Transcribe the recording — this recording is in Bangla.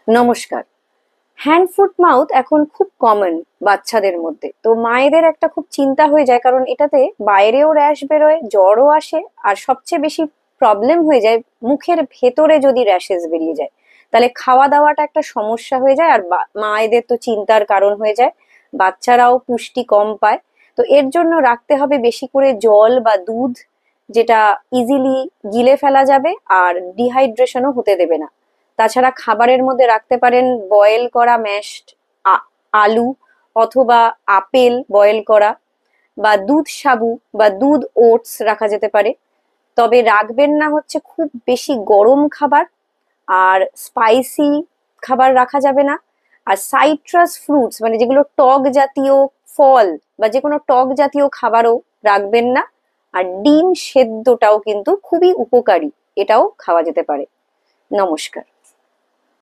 নমস্কার। হ্যান্ড ফুট মাউথ এখন খুব কমন বাচ্চাদের মধ্যে। তো মায়েদের একটা খুব চিন্তা হয়ে যায়, কারণ এটাতে বাইরেও র্যাশ বেরোয়, জ্বরও আসে, আর সবচেয়ে বেশি প্রবলেম হয়ে যায় মুখের ভেতরে যদি র্যাশেস বেরিয়ে যায়, তাহলে খাওয়া দাওয়াটা একটা সমস্যা হয়ে যায়। আর মায়েদের তো চিন্তার কারণ হয়ে যায়, বাচ্চারাও পুষ্টি কম পায়। তো এর জন্য রাখতে হবে বেশি করে জল বা দুধ, যেটা ইজিলি গিলে ফেলা যাবে আর ডিহাইড্রেশনও হতে দেবে না। তাছাড়া খাবারের মধ্যে রাখতে পারেন বয়েল করা ম্যাশড আলু, অথবা আপেল বয়েল করা, বা দুধ সাবু বা দুধ ওটস রাখা যেতে পারে। তবে রাখবেন না হচ্ছে খুব বেশি গরম খাবার, আর স্পাইসি খাবার রাখা যাবে না। আর সাইট্রাস ফ্রুটস, মানে যেগুলো টক জাতীয় ফল বা যে কোনো টক জাতীয় খাবারও রাখবেন না। আর ডিম সেদ্ধটাও কিন্তু খুবই উপকারী, এটাও খাওয়া যেতে পারে। নমস্কার।